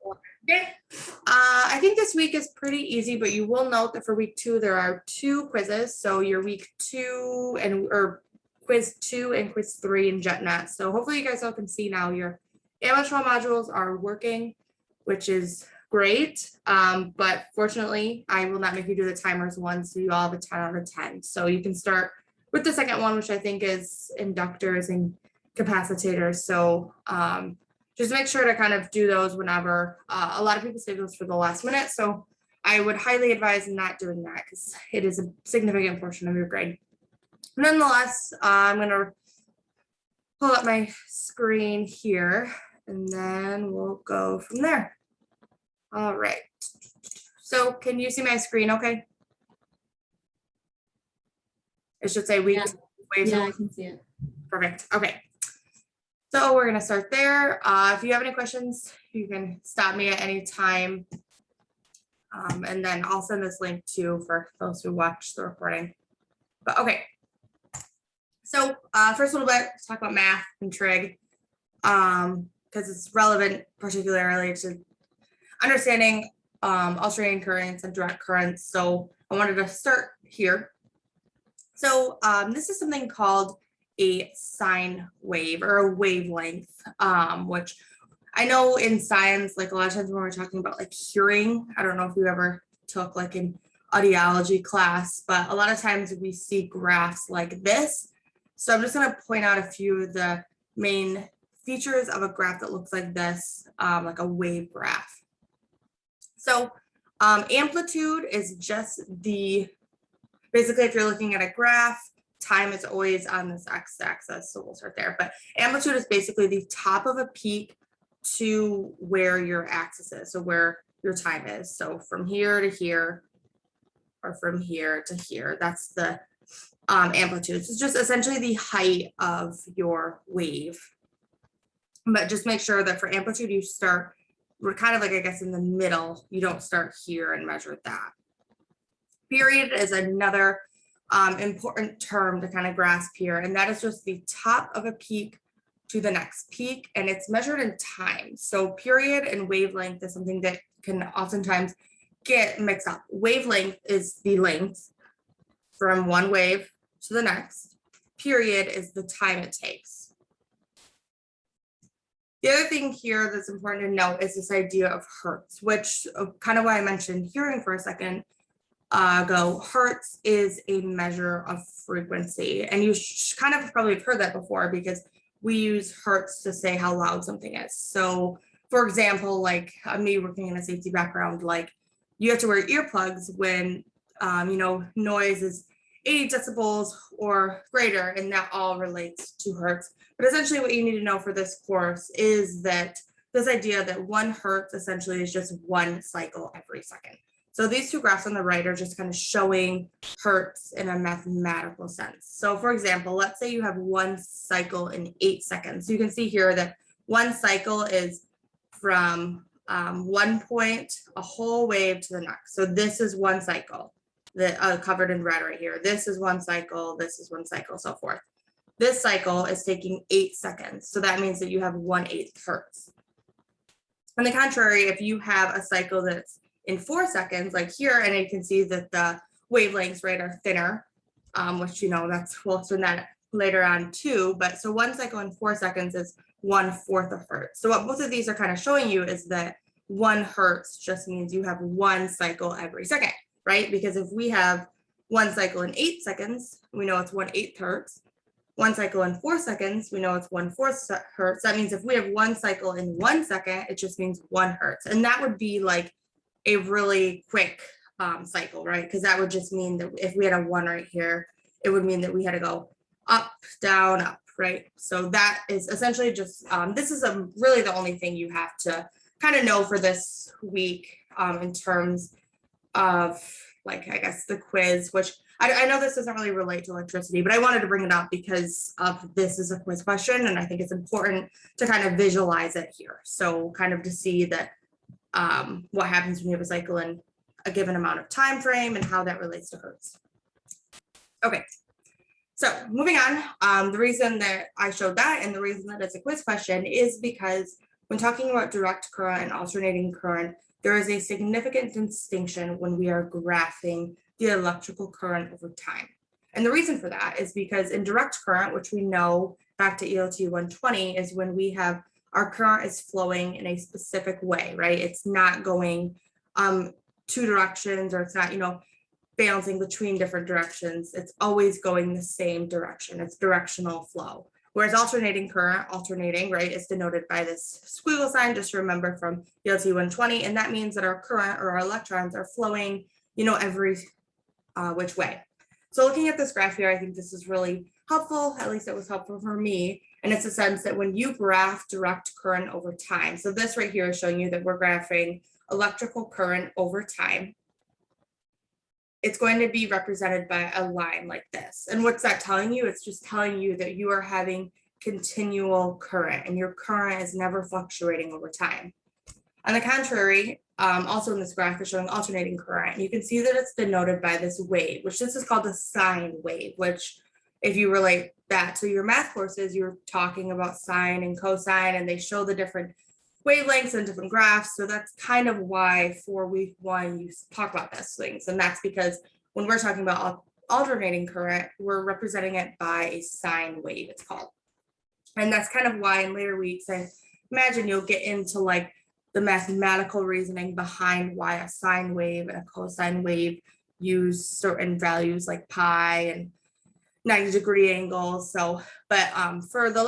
Okay. I think this week is pretty easy, but you will note that for week 2, there are 2 quizzes. So your week 2 or quiz 2 and quiz 3 in JetNet. So hopefully you guys all can see now your amateur modules are working, which is great. But fortunately, I will not make you do the timers one, so you all have a 10 out of 10. So you can start with the second one, which I think is inductors and capacitors. So just make sure to kind of do those whenever. A lot of people save those for the last minute, so I would highly advise not doing that because it is a significant portion of your grade. Nonetheless, I'm going to pull up my screen here, and then we'll go from there. All right. So can you see my screen okay? It should say week. Yeah, I can see it. Perfect. Okay. So we're going to start there. If you have any questions, you can stop me at any time. And then I'll send this link too for those who watch the recording. But okay. So first a little bit, let's talk about math and trig, because it's relevant particularly to understanding alternating currents and direct currents. So I wanted to start here. So this is something called a sine wave or a wavelength, which I know in science, like a lot of times when we're talking about like hearing, I don't know if you ever took like an audiology class, but a lot of times we see graphs like this. So I'm just going to point out a few of the main features of a graph that looks like this, like a wave graph. So amplitude is just basically if you're looking at a graph, time is always on this x-axis, so we'll start there. But amplitude is basically the top of a peak to where your axis is, so where your time is. So from here to here, or from here to here, that's the amplitude. So it's just essentially the height of your wave. But just make sure that for amplitude, you start, we're kind of like, I guess, in the middle. You don't start here and measure that. Period is another important term to kind of grasp here, and that is just the top of a peak to the next peak, and it's measured in time. So period and wavelength is something that can oftentimes get mixed up. Wavelength is the length from one wave to the next. Period is the time it takes. The other thing here that's important to note is this idea of hertz, which kind of why I mentioned hearing for a second ago. Hertz is a measure of frequency, and you kind of probably have heard that before because we use hertz to say how loud something is. So for example, like me working in a safety background, like you have to wear earplugs when noise is 80 decibels or greater, and that all relates to hertz. But essentially what you need to know for this course is that this idea that 1 hertz essentially is just 1 cycle every second. So these two graphs on the right are just kind of showing hertz in a mathematical sense. So for example, let's say you have 1 cycle in 8 seconds. So you can see here that 1 cycle is from one point, a whole wave to the next. So this is 1 cycle that covered in red right here. This is 1 cycle, this is 1 cycle, so forth. This cycle is taking 8 seconds. So that means that you have 1/8 hertz. On the contrary, if you have a cycle that's in 4 seconds, like here, and you can see that the wavelengths, right, are thinner, which, we'll spin that later on too. But so 1 cycle in 4 seconds is 1/4 of hertz. So what both of these are kind of showing you is that 1 hertz just means you have 1 cycle every second, right? Because if we have 1 cycle in 8 seconds, we know it's 1/8 hertz. 1 cycle in 4 seconds, we know it's 1/4 hertz. That means if we have 1 cycle in 1 second, it just means 1 hertz. And that would be like a really quick cycle, right? Because that would just mean that if we had a 1 right here, it would mean that we had to go up, down, up, right? So that is essentially just, this is really the only thing you have to kind of know for this week in terms of, like, I guess the quiz, which I know this doesn't really relate to electricity, but I wanted to bring it up because of this is a quiz question, and I think it's important to kind of visualize it here. So kind of to see that what happens when you have a cycle in a given amount of time frame and how that relates to hertz. Okay, so moving on, the reason that I showed that and the reason that it's a quiz question is because when talking about direct current and alternating current, there is a significant distinction when we are graphing the electrical current over time. And the reason for that is because in direct current, which we know back to ELT 120, is when we have our current is flowing in a specific way, right? It's not going two directions, or it's not, bouncing between different directions. It's always going the same direction. It's directional flow. Whereas alternating current, right, is denoted by this squiggle sign, just remember from ELT 120, and that means that our current or our electrons are flowing, every which way. So looking at this graph here, I think this is really helpful, at least it was helpful for me, and it's a sense that when you graph direct current over time, so this right here is showing you that we're graphing electrical current over time, it's going to be represented by a line like this. And what's that telling you? It's just telling you that you are having continual current and your current is never fluctuating over time. On the contrary, also in this graph is showing alternating current. You can see that it's denoted by this wave, which this is called a sine wave, which if you relate that to your math courses, you're talking about sine and cosine, and they show the different wavelengths and different graphs. So that's kind of why for week one, you talk about those things. And that's because when we're talking about alternating current, we're representing it by a sine wave, it's called. And that's kind of why in later weeks, I imagine you'll get into like the mathematical reasoning behind why a sine wave and a cosine wave use certain values like pi and 90-degree angles. So, but for the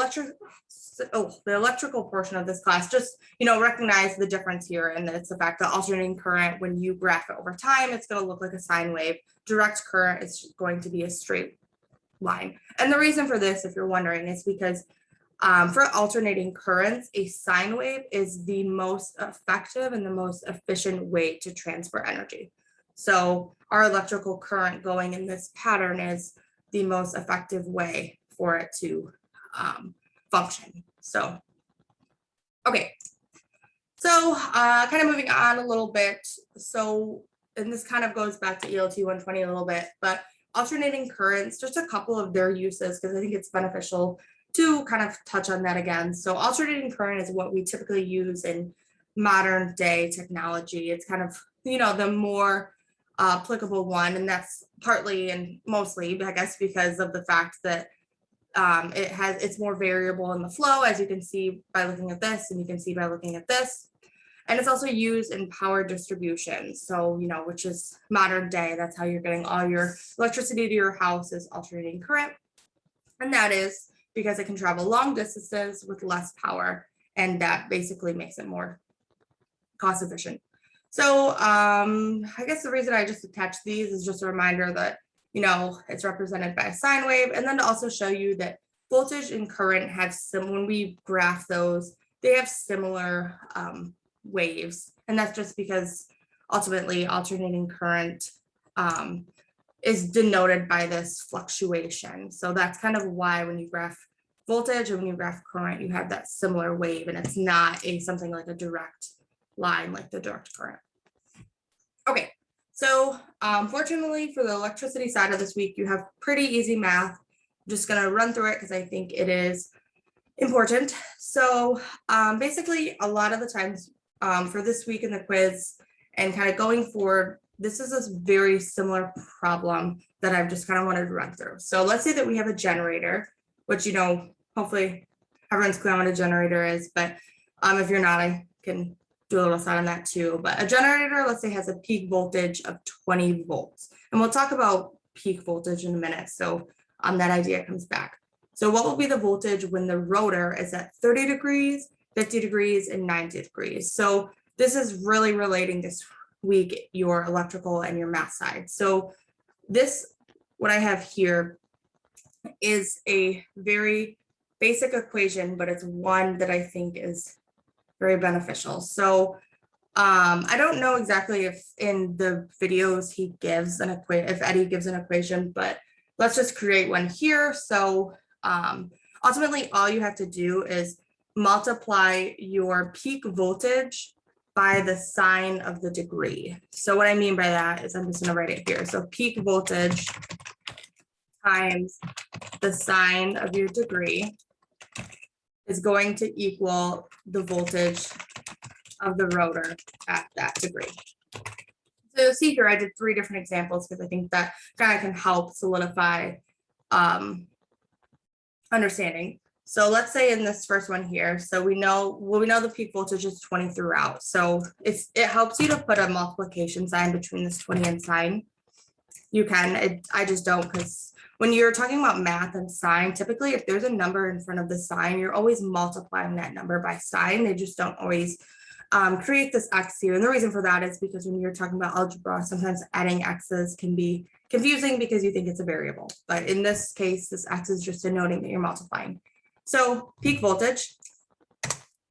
electrical portion of this class, just, recognize the difference here. And it's the fact that alternating current, when you graph it over time, it's going to look like a sine wave. Direct current is going to be a straight line. And the reason for this, if you're wondering, is because for alternating currents, a sine wave is the most effective and the most efficient way to transfer energy. So our electrical current going in this pattern is the most effective way for it to function. So, okay. So kind of moving on a little bit. So, and this kind of goes back to ELT 120 a little bit, but alternating currents, just a couple of their uses, because I think it's beneficial to kind of touch on that again. So alternating current is what we typically use in modern day technology. It's kind of, the more applicable one, and that's partly and mostly, I guess, because of the fact that it's more variable in the flow, as you can see by looking at this, and you can see by looking at this. And it's also used in power distribution. So, which is modern day, that's how you're getting all your electricity to your house is alternating current. And that is because it can travel long distances with less power, and that basically makes it more cost efficient. So I guess the reason I just attached these is just a reminder that, it's represented by a sine wave, and then to also show you that voltage and current have when we graph those, they have similar waves. And that's just because ultimately alternating current is denoted by this fluctuation. So that's kind of why when you graph voltage and when you graph current, you have that similar wave, and it's not something like a direct line like the direct current. Okay, so fortunately for the electricity side of this week, you have pretty easy math. I'm just gonna run through it because I think it is important. So basically a lot of the times for this week in the quiz and kind of going forward, this is a very similar problem that I've just kind of wanted to run through. So let's say that we have a generator, which, hopefully everyone's clear on what a generator is, but if you're not, I can do a little side on that too. But a generator, let's say, has a peak voltage of 20 volts. And we'll talk about peak voltage in a minute. So that idea comes back. So what will be the voltage when the rotor is at 30 degrees, 50 degrees, and 90 degrees? So this is really relating this week your electrical and your math side. So this, what I have here, is a very basic equation, but it's one that I think is very beneficial. So I don't know exactly if in the videos he gives an equation, if Eddie gives an equation, but let's just create one here. So ultimately all you have to do is multiply your peak voltage by the sine of the degree. So what I mean by that is, I'm just gonna write it here. So peak voltage times the sine of your degree. is going to equal the voltage of the rotor at that degree. So you'll see here, I did 3 different examples because I think that kind of can help solidify understanding. So let's say in this first one here, so we know the peak voltage is 20 throughout. So it helps you to put a multiplication sign between this 20 and sign. You can, I just don't, because when you're talking about math and sign, typically if there's a number in front of the sign, you're always multiplying that number by sign. They just don't always create this X here. And the reason for that is because when you're talking about algebra, sometimes adding X's can be confusing because you think it's a variable. But in this case, this X is just denoting that you're multiplying. So peak voltage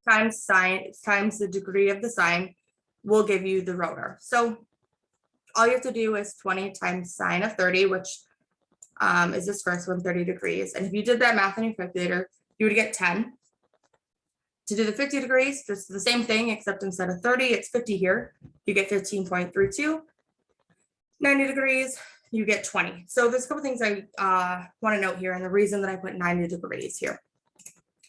times sign times the degree of the sign will give you the rotor. So all you have to do is 20 times sine of 30, which is this first one, 30 degrees. And if you did that math on your calculator, you would get 10. To do the 50 degrees, just the same thing, except instead of 30, it's 50 here. You get 15.32. 90 degrees, you get 20. So there's a couple things I want to note here, and the reason that I put 90 degrees here.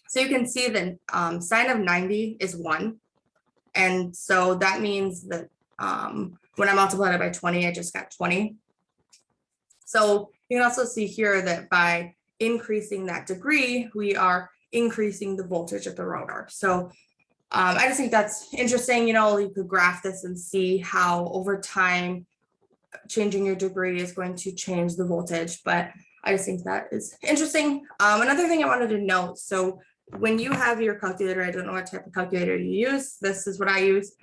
So you can see that sine of 90 is 1. And so that means that when I multiplied it by 20, I just got 20. So you can also see here that by increasing that degree, we are increasing the voltage of the rotor. So I just think that's interesting. You know, you could graph this and see how over time changing your degree is going to change the voltage, but I just think that is interesting. Another thing I wanted to note, so when you have your calculator, I don't know what type of calculator you use, this is what I use,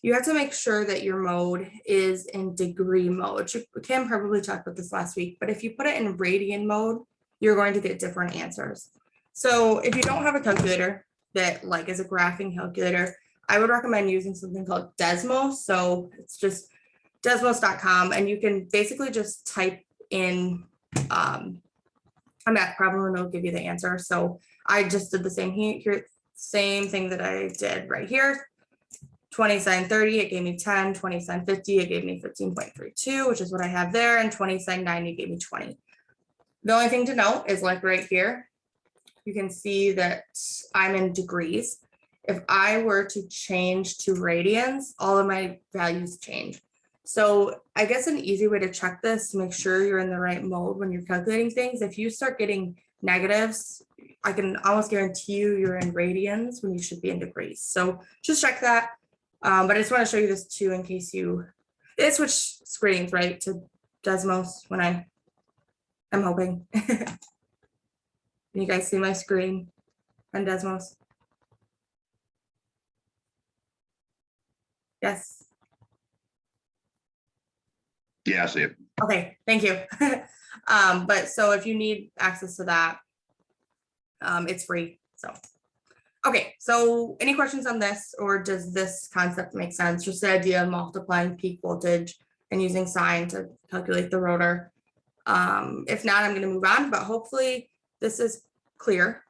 you have to make sure that your mode is in degree mode. Kim probably talked about this last week, but if you put it in radian mode, you're going to get different answers. So if you don't have a calculator that like is a graphing calculator, I would recommend using something called Desmos. So it's just desmos.com, and you can basically just type in a math problem and it'll give you the answer. So I just did the same here, same thing that I did right here. 20 sine 30, it gave me 10, 20 sine 50, it gave me 15.32, which is what I have there, and 20 sine 90 gave me 20. The only thing to note is like right here, you can see that I'm in degrees. If I were to change to radians, all of my values change. So I guess an easy way to check this to make sure you're in the right mode when you're calculating things, if you start getting negatives, I can almost guarantee you're in radians when you should be in degrees. So just check that. But I just want to show you this too in case you switch screens, right, to Desmos when I'm hoping. Can you guys see my screen on Desmos? Yes. Yeah, I see it. Okay, thank you. But so if you need access to that, it's free. So, okay, so any questions on this, or does this concept make sense? Just the idea of multiplying peak voltage and using sine to calculate the rotor. If not, I'm going to move on, but hopefully this is clear.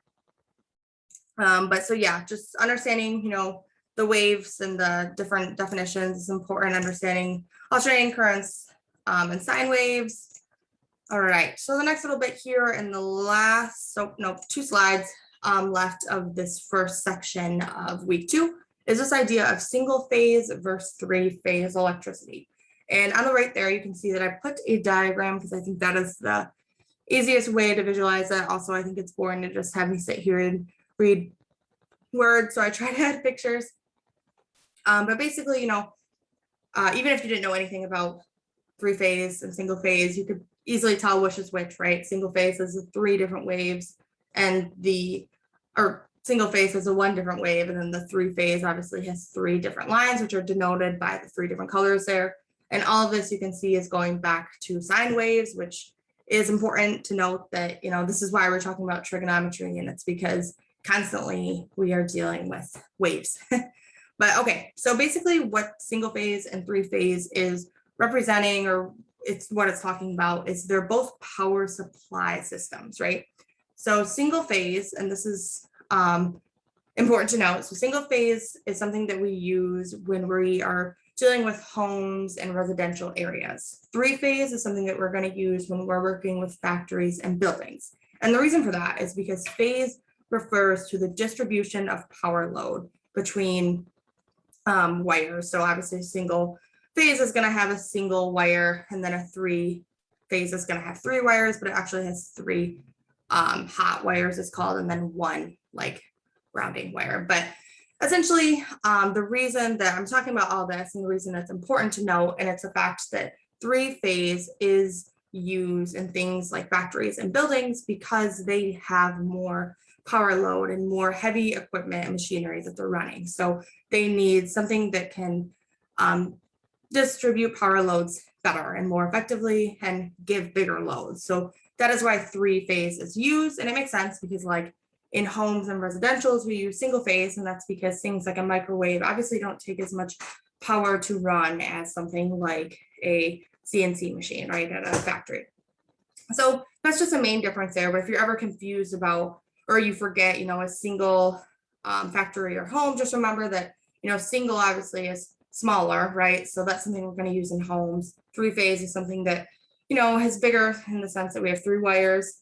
But so yeah, just understanding, you know, the waves and the different definitions is important. Understanding alternating currents and sine waves. All right, so the next little bit here in the last, so no, 2 slides left of this first section of week 2 is this idea of single phase versus 3-phase electricity. And on the right there, you can see that I put a diagram because I think that is the easiest way to visualize it. Also, I think it's boring to just have me sit here and read words, so I try to add pictures. But basically, you know, even if you didn't know anything about 3-phase and single phase, you could easily tell which is which, right? Single phase is 3 different waves, and single phase has 1 different wave, and then the 3-phase obviously has 3 different lines, which are denoted by the 3 different colors there. And all of this you can see is going back to sine waves, which is important to note that, you know, this is why we're talking about trigonometry, and it's because constantly we are dealing with waves. But okay, so basically what single phase and 3-phase is representing, or it's what it's talking about, is they're both power supply systems, right? So single phase, and this is important to note, so single phase is something that we use when we are dealing with homes and residential areas. 3-phase is something that we're going to use when we're working with factories and buildings. And the reason for that is because phase refers to the distribution of power load between wires. So obviously a single phase is going to have a single wire, and then a three phase is going to have three wires, but it actually has three hot wires, it's called, and then one like grounding wire. But essentially, the reason that I'm talking about all this and the reason it's important to know, and it's a fact that three phase is used in things like factories and buildings because they have more power load and more heavy equipment and machinery that they're running. So they need something that can distribute power loads better and more effectively and give bigger loads. So that is why three phase is used. And it makes sense because like in homes and residentials, we use single phase, and that's because things like a microwave obviously don't take as much power to run as something like a CNC machine, right, at a factory. So that's just a main difference there. But if you're ever confused about, or you forget, a single factory or home, just remember that, single obviously is smaller, right? So that's something we're going to use in homes. Three phase is something that, is bigger in the sense that we have three wires.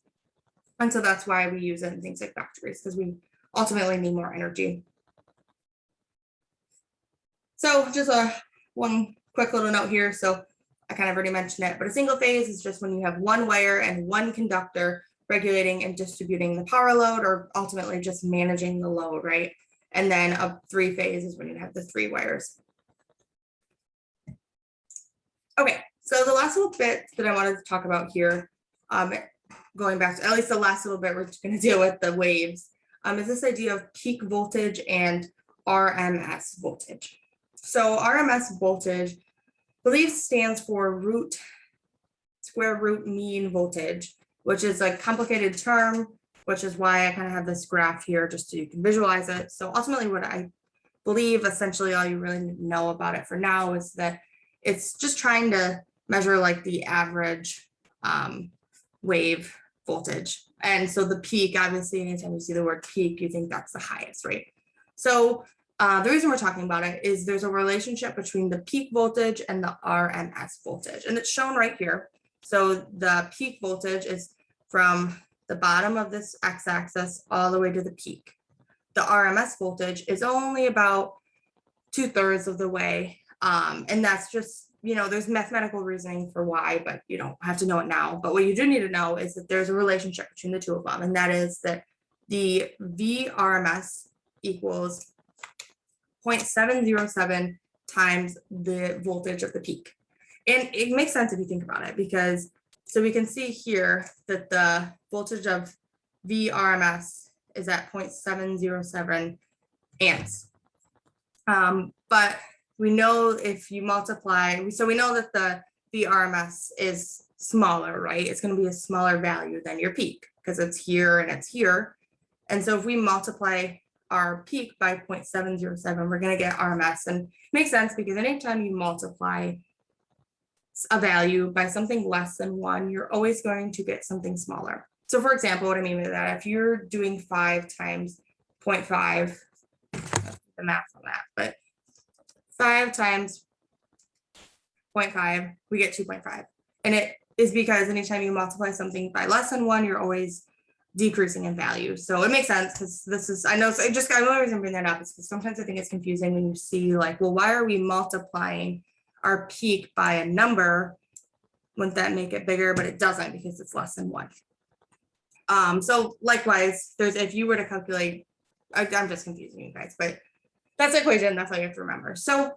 And so that's why we use it in things like factories, because we ultimately need more energy. So just one quick little note here. So I kind of already mentioned it, but a single phase is just when you have one wire and one conductor regulating and distributing the power load, or ultimately just managing the load, right? And then a three phase is when you have the three wires. Okay, so the last little bit that I wanted to talk about here, going back to at least the last little bit, we're just going to deal with the waves, is this idea of peak voltage and RMS voltage. So RMS voltage, I believe, stands for square root mean voltage, which is a complicated term, which is why I kind of have this graph here just so you can visualize it. So ultimately what I believe essentially all you really need to know about it for now is that it's just trying to measure like the average wave voltage. And so the peak, obviously, anytime you see the word peak, you think that's the highest, right? So the reason we're talking about it is there's a relationship between the peak voltage and the RMS voltage, and it's shown right here. So the peak voltage is from the bottom of this x-axis all the way to the peak. The RMS voltage is only about 2/3 of the way. And that's just, there's mathematical reasoning for why, but you don't have to know it now. But what you do need to know is that there's a relationship between the two of them. And that is that the VRMS equals 0.707 times the voltage of the peak. And it makes sense if you think about it, because so we can see here that the voltage of VRMS is at 0.707 amps. But we know if you multiply, so we know that the VRMS is smaller, right? It's going to be a smaller value than your peak because it's here and it's here. And so if we multiply our peak by 0.707, we're going to get RMS. And it makes sense because anytime you multiply a value by something less than 1, you're always going to get something smaller. So for example, what I mean by that, if you're doing 5 times 0.5, the math on that, but 5 times 0.5, we get 2.5. And it is because anytime you multiply something by less than 1, you're always decreasing in value. So it makes sense because this is, I know, so the only reason I bring that up is because sometimes I think it's confusing when you see like, well, why are we multiplying our peak by a number? Wouldn't that make it bigger? But it doesn't because it's less than 1. So likewise, if you were to calculate, I'm just confusing you guys, but that's the equation. That's all you have to remember. So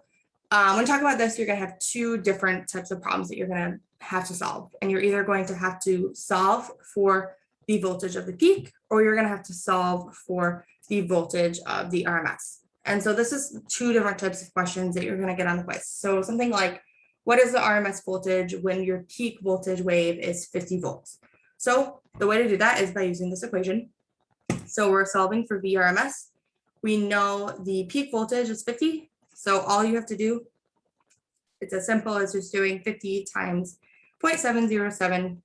when talking about this, you're going to have 2 different types of problems that you're going to have to solve. And you're either going to have to solve for the voltage of the peak, or you're going to have to solve for the voltage of the RMS. And so this is 2 different types of questions that you're going to get on the quiz. So something like, what is the RMS voltage when your peak voltage wave is 50 volts? So the way to do that is by using this equation. So we're solving for VRMS. We know the peak voltage is 50. So all you have to do, it's as simple as just doing 50 times 0.707,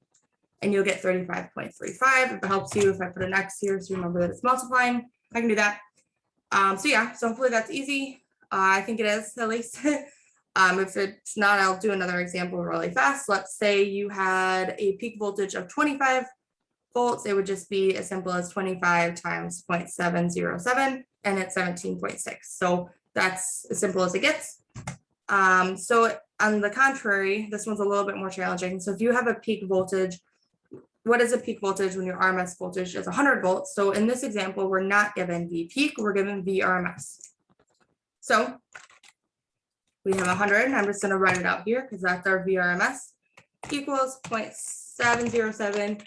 and you'll get 35.35. If it helps you, if I put an X here, so remember that it's multiplying, I can do that. So yeah, so hopefully that's easy. I think it is, at least. If it's not, I'll do another example really fast. Let's say you had a peak voltage of 25 volts, it would just be as simple as 25 times 0.707, and it's 17.6. So that's as simple as it gets. So on the contrary, this one's a little bit more challenging. So if you have a peak voltage, what is a peak voltage when your RMS voltage is 100 volts? So in this example, we're not given V peak, we're given V RMS. So we have 100, and I'm just going to write it out here because that's our V RMS, equals 0.707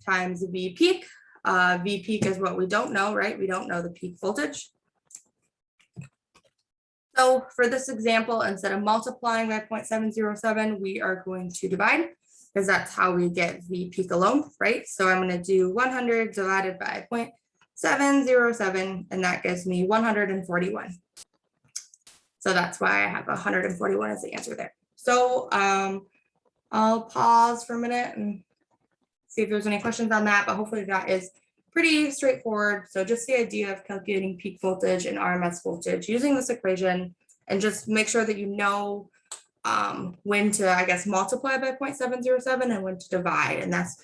times V peak. V peak is what we don't know, right? We don't know the peak voltage. So for this example, instead of multiplying by 0.707, we are going to divide, because that's how we get V peak alone, right? So I'm going to do 100 divided by 0.707, and that gives me 141. So that's why I have 141 as the answer there. So I'll pause for a minute and see if there's any questions on that, but hopefully that is pretty straightforward. So just the idea of calculating peak voltage and RMS voltage using this equation, and just make sure that you know when to, I guess, multiply by 0.707 and when to divide. And that's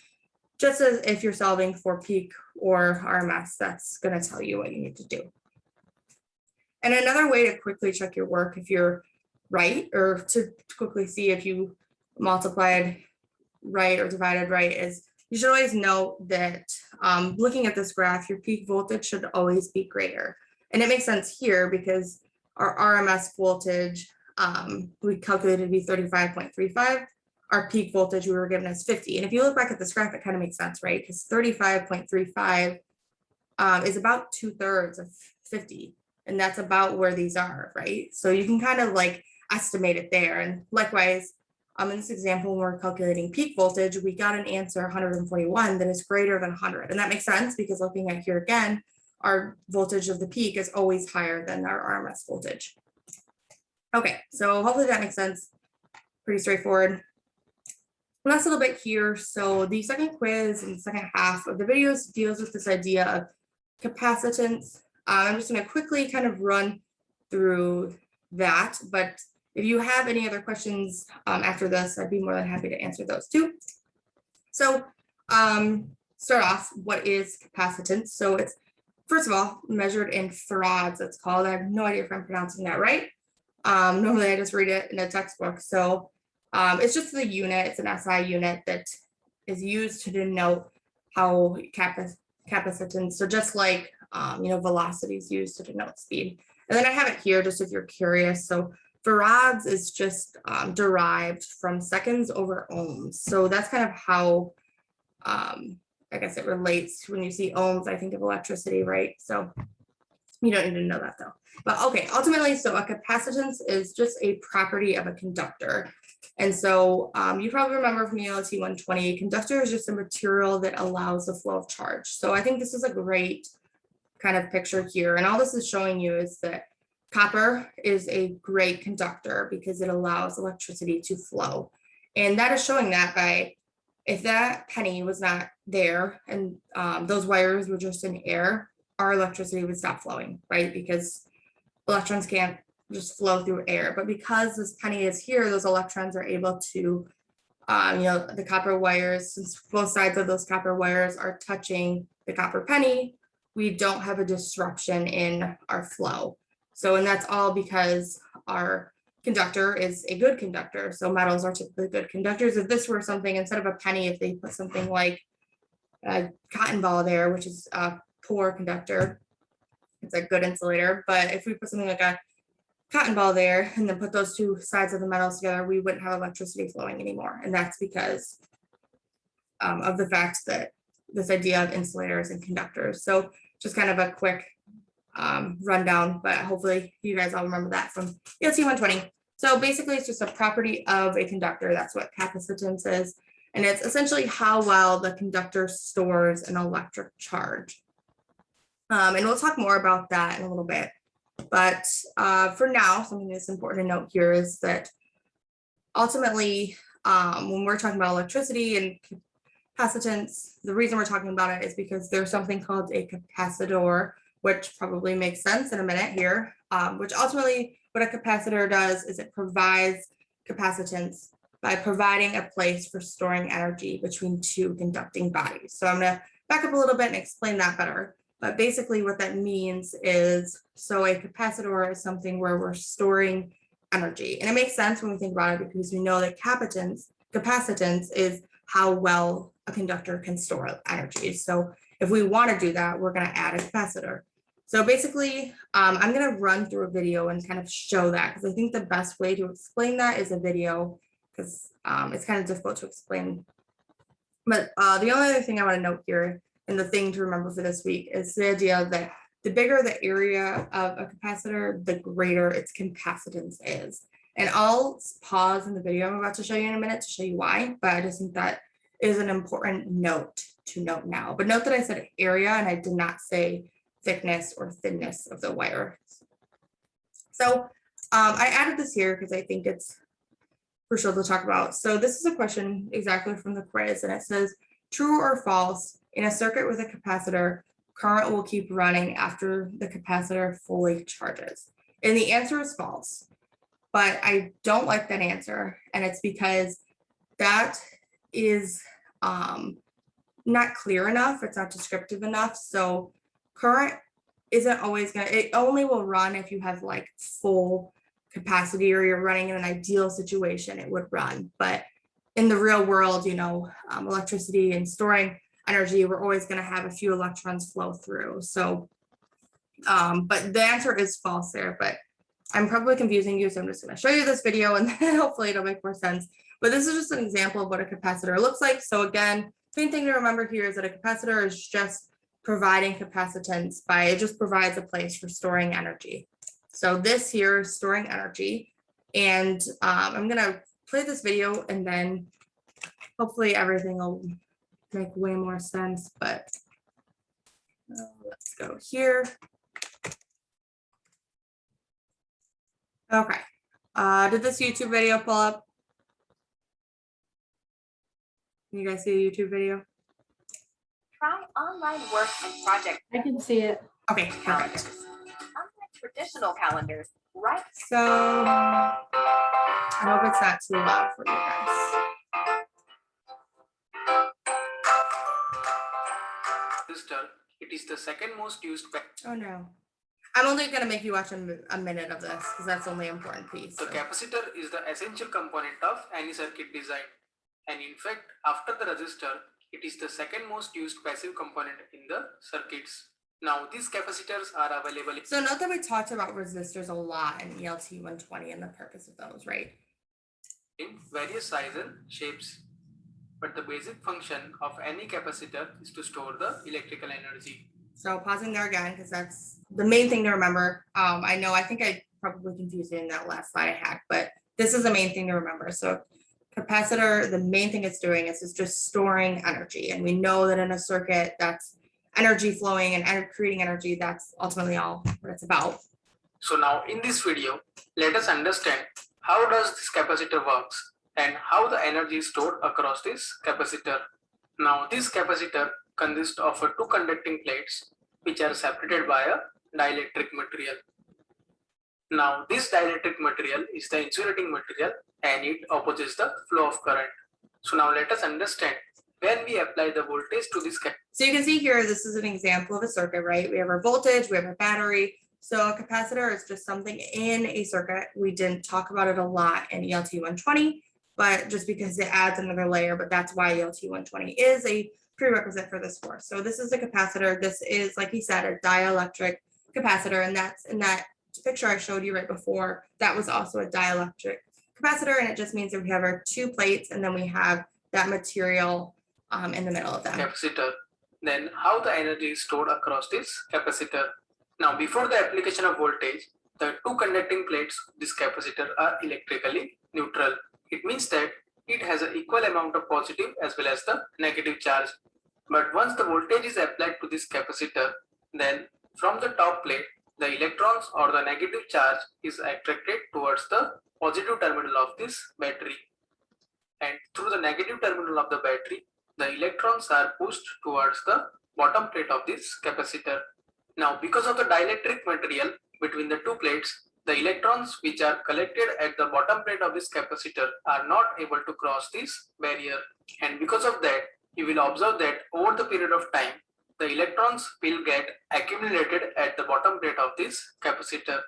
just as if you're solving for peak or RMS, that's going to tell you what you need to do. And another way to quickly check your work if you're right, or to quickly see if you multiplied right or divided right, is you should always note that looking at this graph, your peak voltage should always be greater. And it makes sense here because our RMS voltage, we calculated to be 35.35. Our peak voltage we were given as 50. And if you look back at this graph, it kind of makes sense, right? Because 35.35 is about 2/3 of 50. And that's about where these are, right? So you can kind of like estimate it there. And likewise, in this example, when we're calculating peak voltage, we got an answer 141 that is greater than 100. And that makes sense because looking at here again, our voltage of the peak is always higher than our RMS voltage. Okay, so hopefully that makes sense. Pretty straightforward. Last little bit here. So the second quiz and the second half of the videos deals with this idea of capacitance. I'm just going to quickly kind of run through that, but if you have any other questions after this, I'd be more than happy to answer those too. So start off, what is capacitance? So it's, first of all, measured in farads, it's called. I have no idea if I'm pronouncing that right. Normally I just read it in a textbook. So it's just the unit, it's an SI unit that is used to denote how capacitance, so just like velocity is used to denote speed. And then I have it here just if you're curious. So farads is just derived from seconds over ohms. So that's kind of how I guess it relates. When you see ohms, I think of electricity, right? So you don't need to know that though. But okay, ultimately, so a capacitance is just a property of a conductor. And so you probably remember from ELT 120, conductor is just a material that allows the flow of charge. So I think this is a great kind of picture here. And all this is showing you is that copper is a great conductor because it allows electricity to flow. And that is showing that by, if that penny was not there and those wires were just in air, our electricity would stop flowing, right? Because electrons can't just flow through air. But because this penny is here, those electrons are able to, the copper wires, since both sides of those copper wires are touching the copper penny, we don't have a disruption in our flow. So, and that's all because our conductor is a good conductor. So metals are typically good conductors. If this were something, instead of a penny, if they put something like a cotton ball there, which is a poor conductor, it's a good insulator. But if we put something like a cotton ball there and then put those two sides of the metals together, we wouldn't have electricity flowing anymore. And that's because of the fact that this idea of insulators and conductors. So just kind of a quick rundown, but hopefully you guys all remember that from ELT 120. So basically it's just a property of a conductor. That's what capacitance is. And it's essentially how well the conductor stores an electric charge. And we'll talk more about that in a little bit. But for now, something that's important to note here is that ultimately, when we're talking about electricity and capacitance, the reason we're talking about it is because there's something called a capacitor, which probably makes sense in a minute here, which ultimately what a capacitor does is it provides capacitance by providing a place for storing energy between two conducting bodies. So I'm going to back up a little bit and explain that better. But basically what that means is, so a capacitor is something where we're storing energy. And it makes sense when we think about it because we know that capacitance is how well a conductor can store energy. So if we want to do that, we're going to add a capacitor. So basically, I'm going to run through a video and kind of show that, because I think the best way to explain that is a video, because it's kind of difficult to explain. But the only other thing I want to note here, and the thing to remember for this week, is the idea that the bigger the area of a capacitor, the greater its capacitance is. And I'll pause in the video I'm about to show you in a minute to show you why, but I just think that is an important note to note now. But note that I said area and I did not say thickness or thinness of the wire. So I added this here because I think it's crucial to talk about. So this is a question exactly from the quiz, and it says, true or false, in a circuit with a capacitor, current will keep running after the capacitor fully charges? And the answer is false, but I don't like that answer. And it's because that is not clear enough. It's not descriptive enough. So current isn't always going to, it only will run if you have like full capacity, or you're running in an ideal situation, it would run. But in the real world, you know, electricity and storing energy, we're always going to have a few electrons flow through. So, but the answer is false there, but I'm probably confusing you. So I'm just going to show you this video and then hopefully it'll make more sense. But this is just an example of what a capacitor looks like. So again, main thing to remember here is that a capacitor is just providing capacitance by, it just provides a place for storing energy. So this here is storing energy, and I'm gonna play this video and then hopefully everything will make way more sense, but let's go here. Okay, did this YouTube video pull up? Can you guys see the YouTube video? Try online work and project I can see it. Okay, perfect. calendars. Unlike traditional calendars, right? So I hope it's not too loud for you guys. It is the second most used Oh no. I'm only gonna make you watch a minute of this because that's the only important piece. The capacitor is the essential component of any circuit design, and in fact, after the resistor, it is the second most used passive component in the circuits. Now, these capacitors are available. So note that we talked about resistors a lot in ELT 120 and the purpose of those, right? In various sizes and shapes, but the basic function of any capacitor is to store the electrical energy. So pausing there again, because that's the main thing to remember. I think I probably confused it in that last slide I had, but this is the main thing to remember. So capacitor, the main thing it's doing is just storing energy. And we know that in a circuit that's energy flowing and creating energy, that's ultimately all what it's about. So now in this video, let us understand how does this capacitor works and how the energy is stored across this capacitor. Now this capacitor consists of two conducting plates which are separated by a dielectric material. Now this dielectric material is the insulating material and it opposes the flow of current. So now let us understand when we apply the voltage to this capacitor. So you can see here, this is an example of a circuit, right? We have our voltage, we have a battery. So a capacitor is just something in a circuit. We didn't talk about it a lot in ELT 120, but just because it adds another layer, but that's why ELT 120 is a prerequisite for this course. So this is a capacitor. This is, like he said, a dielectric capacitor, and that's in that picture I showed you right before. That was also a dielectric capacitor, and it just means that we have our two plates and then we have that material in the middle of them. Capacitor. Then how the energy is stored across this capacitor. Now before the application of voltage, the two conducting plates of this capacitor are electrically neutral. It means that it has an equal amount of positive as well as the negative charge. But once the voltage is applied to this capacitor, then from the top plate, the electrons or the negative charge is attracted towards the positive terminal of this battery. And through the negative terminal of the battery, the electrons are pushed towards the bottom plate of this capacitor. Now, because of the dielectric material between the two plates, the electrons which are collected at the bottom plate of this capacitor are not able to cross this barrier. And because of that, you will observe that over the period of time, the electrons will get accumulated at the bottom plate of this capacitor.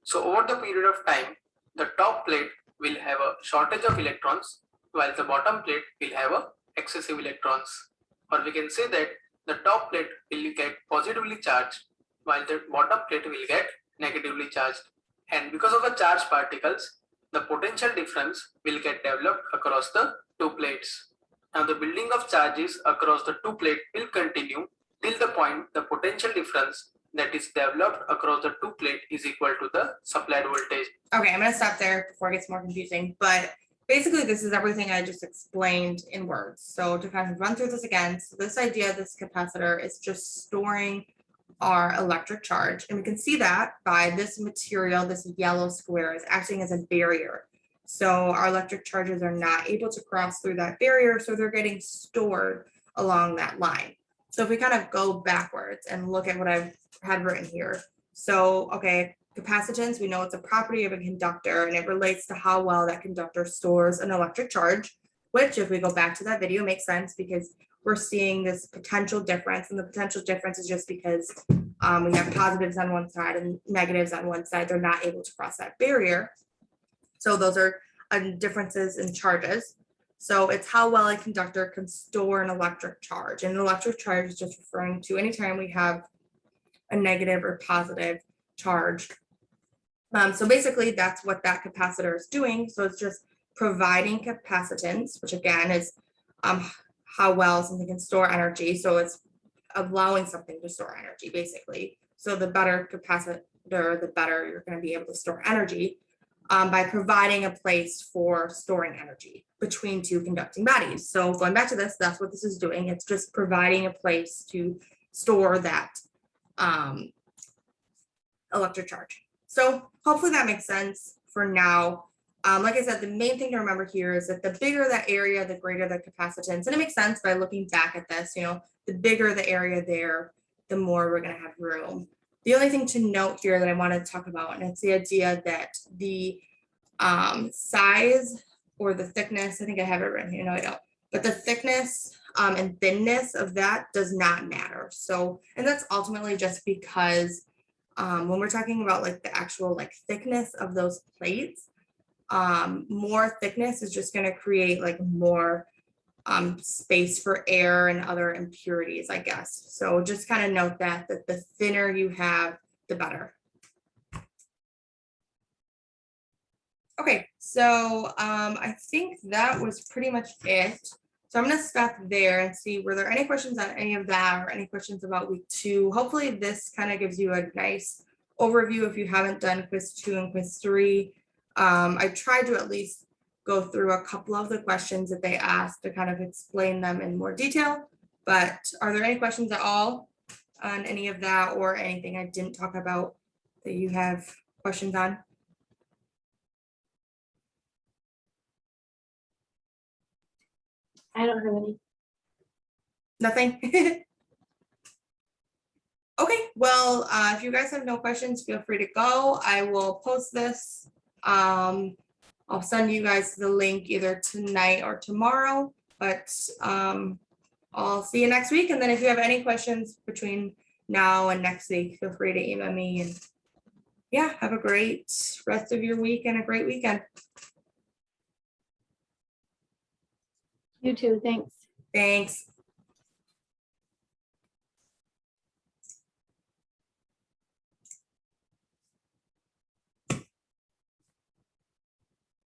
So over the period of time, the top plate will have a shortage of electrons, while the bottom plate will have a excessive electrons. Or we can say that the top plate will get positively charged, while the bottom plate will get negatively charged. And because of the charged particles, the potential difference will get developed across the two plates. Now the building of charges across the two plates will continue till the point the potential difference that is developed across the two plate is equal to the supplied voltage. Okay, I'm gonna stop there before it gets more confusing, but basically this is everything I just explained in words. So to kind of run through this again, so this idea of this capacitor is just storing our electric charge, and we can see that by this material, this yellow square is acting as a barrier. So our electric charges are not able to cross through that barrier, so they're getting stored along that line. So if we kind of go backwards and look at what I've had written here. So, okay, capacitance, we know it's a property of a conductor, and it relates to how well that conductor stores an electric charge, which if we go back to that video makes sense because we're seeing this potential difference, and the potential difference is just because we have positives on one side and negatives on one side. They're not able to cross that barrier. So those are differences in charges. So it's how well a conductor can store an electric charge. And an electric charge is just referring to anytime we have a negative or positive charge. So basically that's what that capacitor is doing. So it's just providing capacitance, which again is how well something can store energy. So it's allowing something to store energy basically. So the better capacitor, the better you're going to be able to store energy by providing a place for storing energy between two conducting bodies. So going back to this, that's what this is doing. It's just providing a place to store that electric charge. So hopefully that makes sense for now. Like I said, the main thing to remember here is that the bigger that area, the greater the capacitance. And it makes sense by looking back at this, you know, the bigger the area there, the more we're going to have room. The only thing to note here that I want to talk about, and it's the idea that the size or the thickness, I think I have it written here, no, I don't, but the thickness and thinness of that does not matter. So, and that's ultimately just because when we're talking about like the actual like thickness of those plates, more thickness is just going to create like more space for air and other impurities, I guess. So just kind of note that the thinner you have, the better. Okay, so I think that was pretty much it. So I'm going to stop there and see, were there any questions on any of that or any questions about week 2? Hopefully this kind of gives you a nice overview if you haven't done quiz 2 and quiz 3. I tried to at least go through a couple of the questions that they asked to kind of explain them in more detail. But are there any questions at all on any of that or anything I didn't talk about that you have questions on? I don't have any. Nothing? Okay, well, if you guys have no questions, feel free to go. I will post this. I'll send you guys the link either tonight or tomorrow, but I'll see you next week. And then if you have any questions between now and next week, feel free to email me. And yeah, have a great rest of your week and a great weekend. You too, thanks. Thanks.